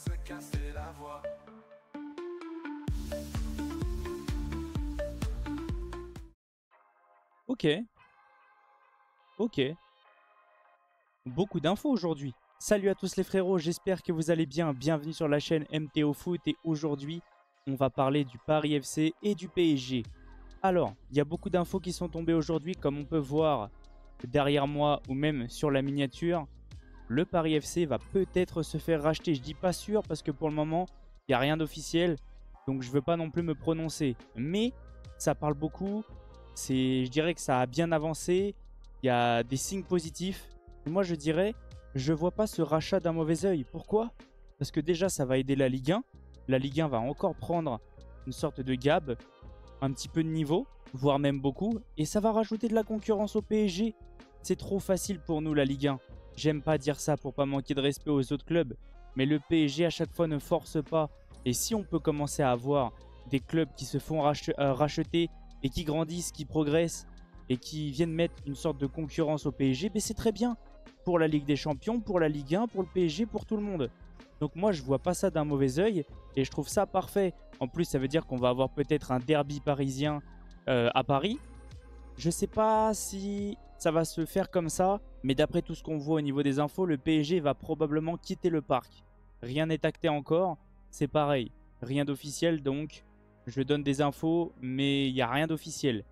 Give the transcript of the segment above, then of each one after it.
se casser la voix. Ok, ok. Beaucoup d'infos aujourd'hui. Salut à tous les frérots, j'espère que vous allez bien. Bienvenue sur la chaîne MTO Foot et aujourd'hui, on va parler du Paris FC et du PSG. Alors, il y a beaucoup d'infos qui sont tombées aujourd'hui, comme on peut voir derrière moi ou même sur la miniature. Le Paris FC va peut-être se faire racheter. Je dis pas sûr parce que pour le moment, il n'y a rien d'officiel. Donc je ne veux pas non plus me prononcer. Mais ça parle beaucoup. Je dirais que ça a bien avancé. Il y a des signes positifs. Moi je dirais, je ne vois pas ce rachat d'un mauvais œil. Pourquoi? Parce que déjà ça va aider la Ligue 1. La Ligue 1 va encore prendre une sorte de gab, un petit peu de niveau, voire même beaucoup. Et ça va rajouter de la concurrence au PSG. C'est trop facile pour nous la Ligue 1. J'aime pas dire ça pour pas manquer de respect aux autres clubs. Mais le PSG à chaque fois ne force pas. Et si on peut commencer à avoir des clubs qui se font racheter et qui grandissent, qui progressent et qui viennent mettre une sorte de concurrence au PSG, ben c'est très bien. Pour la Ligue des Champions, pour la Ligue 1, pour le PSG, pour tout le monde. Donc moi je vois pas ça d'un mauvais œil et je trouve ça parfait. En plus ça veut dire qu'on va avoir peut-être un derby parisien à Paris. Je sais pas si ça va se faire comme ça, mais d'après tout ce qu'on voit au niveau des infos, le PSG va probablement quitter le parc. Rien n'est acté encore, c'est pareil, rien d'officiel donc je donne des infos mais il n'y a rien d'officiel.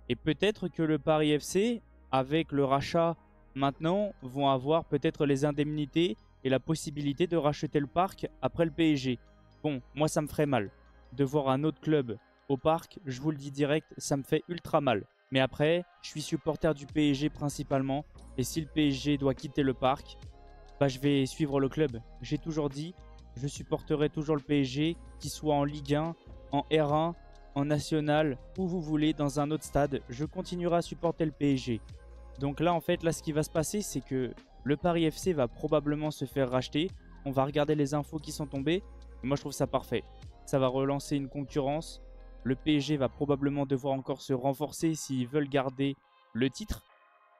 Et peut-être que le Paris FC, avec le rachat maintenant, vont avoir peut-être les indemnités et la possibilité de racheter le parc après le PSG. Bon, moi ça me ferait mal. De voir un autre club au parc, je vous le dis direct, ça me fait ultra mal. Mais après, je suis supporter du PSG principalement. Et si le PSG doit quitter le parc, bah je vais suivre le club. J'ai toujours dit, je supporterai toujours le PSG, qu'il soit en Ligue 1, en R1, en National, où vous voulez, dans un autre stade. Je continuerai à supporter le PSG. Donc là, en fait, là, ce qui va se passer, c'est que le Paris FC va probablement se faire racheter. On va regarder les infos qui sont tombées. Et moi, je trouve ça parfait. Ça va relancer une concurrence. Le PSG va probablement devoir encore se renforcer s'ils veulent garder le titre.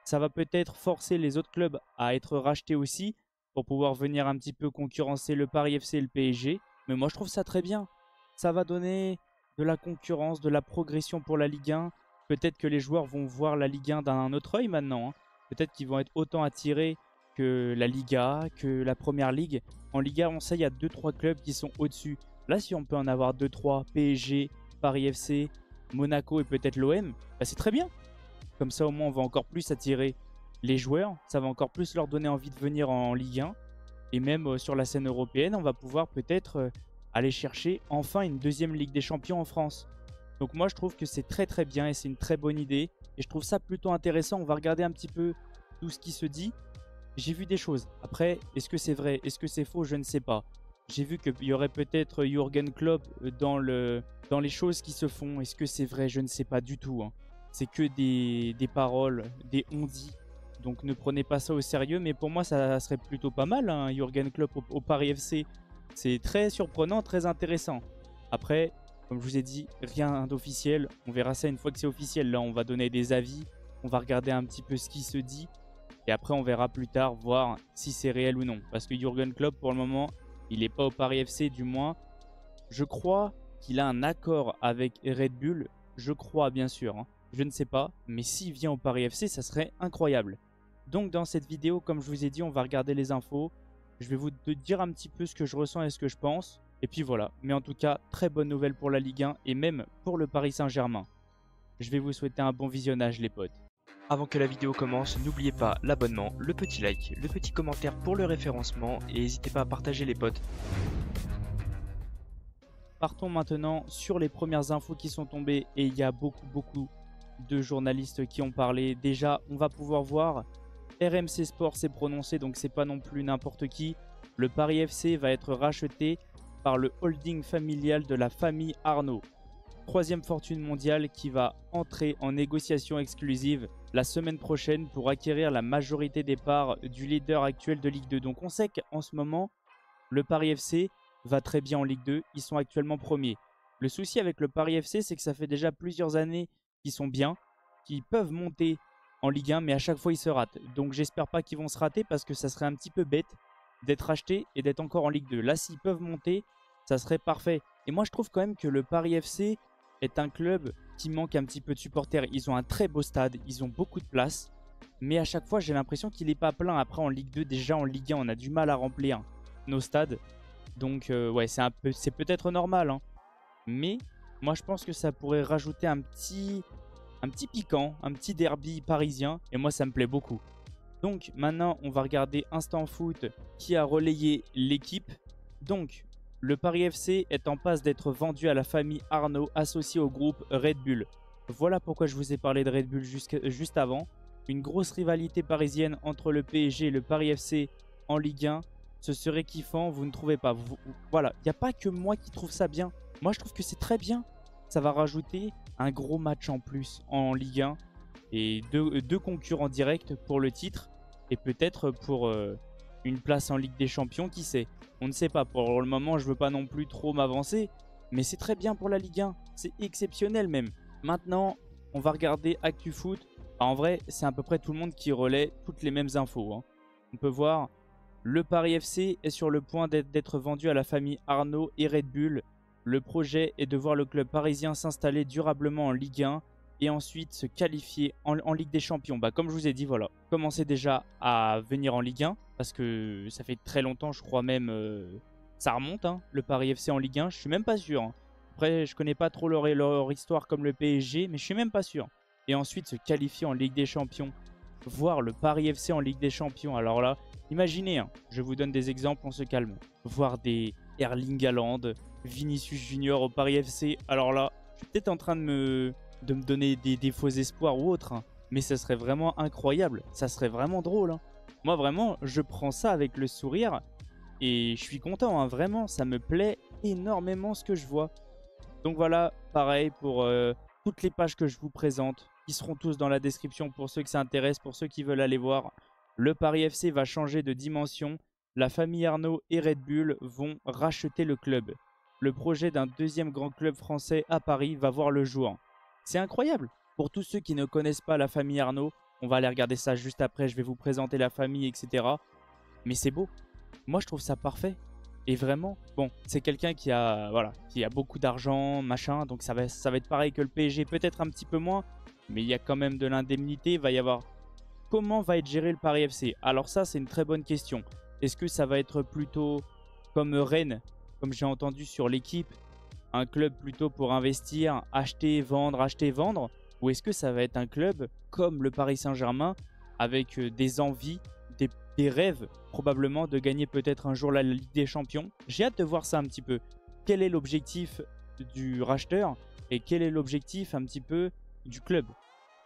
Ça va peut-être forcer les autres clubs à être rachetés aussi pour pouvoir venir un petit peu concurrencer le Paris FC et le PSG. Mais moi, je trouve ça très bien. Ça va donner de la concurrence, de la progression pour la Ligue 1. Peut-être que les joueurs vont voir la Ligue 1 d'un autre œil maintenant. Peut-être qu'ils vont être autant attirés que la Liga, que la Première Ligue. En Liga, on sait, il y a 2-3 clubs qui sont au-dessus. Là, si on peut en avoir 2-3, PSG, Paris FC, Monaco et peut-être l'OM, bah c'est très bien. Comme ça, au moins, on va encore plus attirer les joueurs. Ça va encore plus leur donner envie de venir en Ligue 1. Et même sur la scène européenne, on va pouvoir peut-être aller chercher enfin une deuxième Ligue des Champions en France. Donc moi, je trouve que c'est très très bien et c'est une très bonne idée. Et je trouve ça plutôt intéressant. On va regarder un petit peu tout ce qui se dit. J'ai vu des choses. Après, est-ce que c'est vrai? Est-ce que c'est faux? Je ne sais pas. J'ai vu qu'il y aurait peut-être Jürgen Klopp dans les choses qui se font. Est-ce que c'est vrai? Je ne sais pas du tout. C'est que des paroles, des on-dit. Donc ne prenez pas ça au sérieux. Mais pour moi, ça serait plutôt pas mal, Jürgen Klopp au Paris FC. C'est très surprenant, très intéressant. Après, comme je vous ai dit, rien d'officiel. On verra ça une fois que c'est officiel. Là, on va donner des avis. On va regarder un petit peu ce qui se dit. Et après, on verra plus tard, voir si c'est réel ou non. Parce que Jürgen Klopp, pour le moment, il n'est pas au Paris FC, du moins. Je crois qu'il a un accord avec Red Bull. Je crois, bien sûr. Je ne sais pas. Mais s'il vient au Paris FC, ça serait incroyable. Donc, dans cette vidéo, comme je vous ai dit, on va regarder les infos. Je vais vous dire un petit peu ce que je ressens et ce que je pense. Et puis voilà. Mais en tout cas, très bonne nouvelle pour la Ligue 1 et même pour le Paris Saint-Germain. Je vais vous souhaiter un bon visionnage, les potes. Avant que la vidéo commence, n'oubliez pas l'abonnement, le petit like, le petit commentaire pour le référencement et n'hésitez pas à partager les potes. Partons maintenant sur les premières infos qui sont tombées et il y a beaucoup de journalistes qui ont parlé. Déjà, on va pouvoir voir RMC Sport s'est prononcé, donc c'est pas non plus n'importe qui. Le Paris FC va être racheté par le holding familial de la famille Arnaud. Troisième fortune mondiale qui va entrer en négociation exclusive la semaine prochaine pour acquérir la majorité des parts du leader actuel de Ligue 2. Donc on sait qu'en ce moment, le Paris FC va très bien en Ligue 2. Ils sont actuellement premiers. Le souci avec le Paris FC, c'est que ça fait déjà plusieurs années qu'ils sont bien, qu'ils peuvent monter en Ligue 1, mais à chaque fois ils se ratent. Donc j'espère pas qu'ils vont se rater parce que ça serait un petit peu bête d'être rachetés et d'être encore en Ligue 2. Là, s'ils peuvent monter, ça serait parfait. Et moi, je trouve quand même que le Paris FC est un club qui manque un petit peu de supporters. Ils ont un très beau stade, ils ont beaucoup de place. Mais à chaque fois, j'ai l'impression qu'il n'est pas plein. Après, en Ligue 2, déjà en Ligue 1, on a du mal à remplir nos stades. Donc, ouais, c'est peut-être normal, hein. Mais moi, je pense que ça pourrait rajouter un petit piquant, un petit derby parisien. Et moi, ça me plaît beaucoup. Donc, maintenant, on va regarder Instant Foot qui a relayé l'équipe. Donc, le Paris FC est en passe d'être vendu à la famille Arnaud, associée au groupe Red Bull. Voilà pourquoi je vous ai parlé de Red Bull juste avant. Une grosse rivalité parisienne entre le PSG et le Paris FC en Ligue 1. Ce serait kiffant, vous ne trouvez pas? Voilà, il n'y a pas que moi qui trouve ça bien. Moi, je trouve que c'est très bien. Ça va rajouter un gros match en plus en Ligue 1. Et deux concurrents directs pour le titre. Et peut-être pour une place en Ligue des Champions, qui sait? On ne sait pas. Pour le moment, je ne veux pas non plus trop m'avancer. Mais c'est très bien pour la Ligue 1. C'est exceptionnel même. Maintenant, on va regarder ActuFoot. En vrai, c'est à peu près tout le monde qui relaie toutes les mêmes infos, hein. On peut voir, le Paris FC est sur le point d'être vendu à la famille Arnaud et Red Bull. Le projet est de voir le club parisien s'installer durablement en Ligue 1 et ensuite se qualifier en Ligue des Champions. Bah, comme je vous ai dit, voilà, commencez déjà à venir en Ligue 1 parce que ça fait très longtemps, je crois même, ça remonte, hein, le Paris FC en Ligue 1. Je suis même pas sûr, hein. Après, je connais pas trop leur histoire comme le PSG, mais je suis même pas sûr. Et ensuite se qualifier en Ligue des Champions, voir le Paris FC en Ligue des Champions. Alors là, imaginez, hein, je vous donne des exemples, on se calme. Voir des Erling Haaland, Vinicius Junior au Paris FC. Alors là, je suis peut-être en train de me donner des faux espoirs ou autre, hein, mais ça serait vraiment incroyable. Ça serait vraiment drôle, hein. Moi, vraiment, je prends ça avec le sourire et je suis content, hein, vraiment. Ça me plaît énormément ce que je vois. Donc voilà, pareil pour toutes les pages que je vous présente. Ils seront tous dans la description pour ceux que ça intéresse, pour ceux qui veulent aller voir. Le Paris FC va changer de dimension. La famille Arnaud et Red Bull vont racheter le club. Le projet d'un deuxième grand club français à Paris va voir le jour. C'est incroyable. Pour tous ceux qui ne connaissent pas la famille Arnaud, on va aller regarder ça juste après. Je vais vous présenter la famille, etc. Mais c'est beau. Moi, je trouve ça parfait. Et vraiment, bon, c'est quelqu'un qui a beaucoup d'argent, machin. Donc ça va être pareil que le PSG, peut-être un petit peu moins. Mais il y a quand même de l'indemnité. Il va y avoir... Comment va être géré le Paris FC? Alors ça, c'est une très bonne question. Est-ce que ça va être plutôt comme Rennes, comme j'ai entendu sur l'équipe, un club plutôt pour investir, acheter, vendre? Ou est-ce que ça va être un club comme le Paris Saint-Germain, avec des envies, des rêves probablement de gagner peut-être un jour la Ligue des Champions? J'ai hâte de voir ça un petit peu. Quel est l'objectif du racheteur et quel est l'objectif un petit peu du club?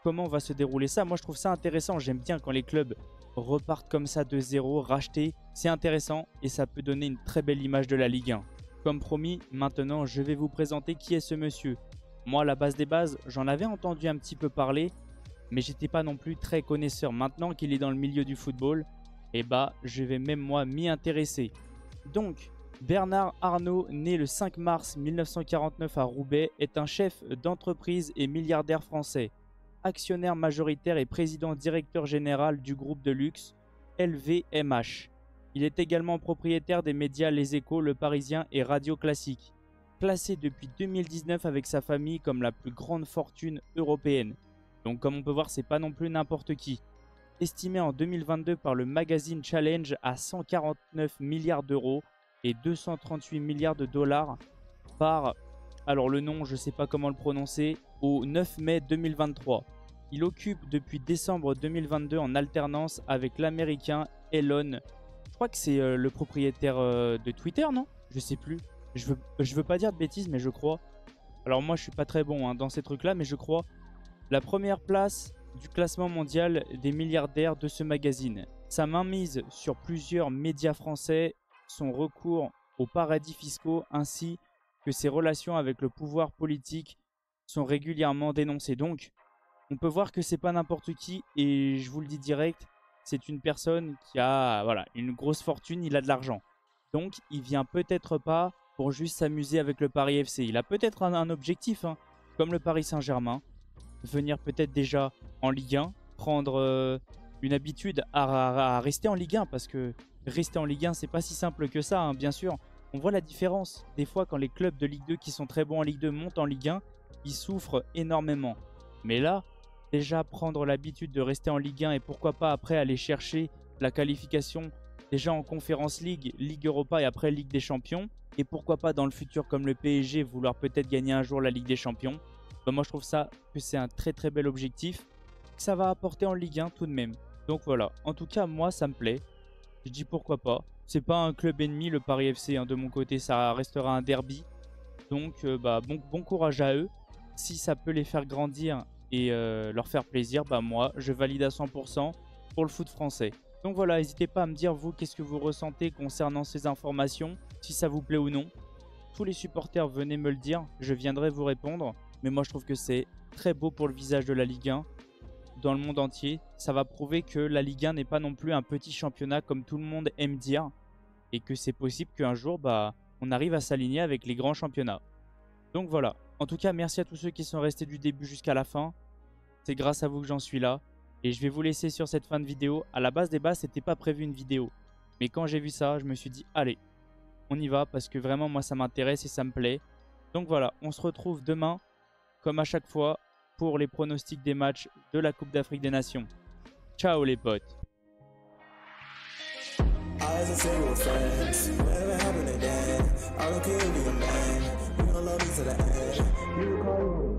Comment va se dérouler ça? Moi, je trouve ça intéressant. J'aime bien quand les clubs repartent comme ça de zéro, rachetés. C'est intéressant et ça peut donner une très belle image de la Ligue 1. Comme promis, maintenant, je vais vous présenter qui est ce monsieur. Moi, la base des bases, j'en avais entendu un petit peu parler, mais j'étais pas non plus très connaisseur. Maintenant qu'il est dans le milieu du football, eh bah, je vais même moi m'y intéresser. Donc, Bernard Arnault, né le 5 mars 1949 à Roubaix, est un chef d'entreprise et milliardaire français. Actionnaire majoritaire et président directeur général du groupe de luxe LVMH. Il est également propriétaire des médias Les Échos, Le Parisien et Radio Classique. Classé depuis 2019 avec sa famille comme la plus grande fortune européenne. Donc comme on peut voir, c'est pas non plus n'importe qui. Estimé en 2022 par le magazine Challenge à 149 milliards d'euros et 238 milliards de dollars par, alors le nom je sais pas comment le prononcer, au 9 mai 2023. Il occupe depuis décembre 2022 en alternance avec l'américain Elon. Je crois que c'est le propriétaire de Twitter, non? Je sais plus. Je veux pas dire de bêtises, mais je crois. Alors moi je suis pas très bon, hein, dans ces trucs là, mais je crois. La première place du classement mondial des milliardaires de ce magazine. Sa mainmise sur plusieurs médias français, son recours aux paradis fiscaux ainsi que ses relations avec le pouvoir politique sont régulièrement dénoncées. Donc, on peut voir que c'est pas n'importe qui et je vous le dis direct, c'est une personne qui a une grosse fortune, il a de l'argent. Donc, il vient peut-être pas pour juste s'amuser avec le Paris FC. Il a peut-être un objectif, hein, comme le Paris Saint-Germain. Venir peut-être déjà en Ligue 1, prendre une habitude à rester en Ligue 1 parce que rester en Ligue 1, c'est pas si simple que ça, hein, bien sûr. On voit la différence. Des fois, quand les clubs de Ligue 2 qui sont très bons en Ligue 2 montent en Ligue 1, ils souffrent énormément. Mais là, déjà prendre l'habitude de rester en Ligue 1 et pourquoi pas après aller chercher la qualification déjà en Conference League, Ligue Europa et après Ligue des Champions. Et pourquoi pas dans le futur comme le PSG vouloir peut-être gagner un jour la Ligue des Champions. Bah, moi je trouve ça que c'est un très très bel objectif que ça va apporter en Ligue 1 tout de même. Donc voilà, en tout cas moi ça me plaît. Je dis pourquoi pas. C'est pas un club ennemi le Paris FC, hein, de mon côté ça restera un derby. Donc bah, bon courage à eux. Si ça peut les faire grandir et leur faire plaisir, bah moi je valide à 100% pour le foot français. Donc voilà, n'hésitez pas à me dire vous qu'est-ce que vous ressentez concernant ces informations, si ça vous plaît ou non. Tous les supporters venez me le dire, je viendrai vous répondre. Mais moi je trouve que c'est très beau pour le visage de la Ligue 1 dans le monde entier. Ça va prouver que la Ligue 1 n'est pas non plus un petit championnat comme tout le monde aime dire. Et que c'est possible qu'un jour bah, on arrive à s'aligner avec les grands championnats. Donc voilà, en tout cas merci à tous ceux qui sont restés du début jusqu'à la fin. C'est grâce à vous que j'en suis là. Et je vais vous laisser sur cette fin de vidéo. À la base des bases, c'était pas prévu une vidéo. Mais quand j'ai vu ça, je me suis dit, allez, on y va. Parce que vraiment, moi, ça m'intéresse et ça me plaît. Donc voilà, on se retrouve demain, comme à chaque fois, pour les pronostics des matchs de la Coupe d'Afrique des Nations. Ciao les potes. Eyes and say we're friends. Whatever happened again? I don't care if you're a man. You don't love me to the end. You call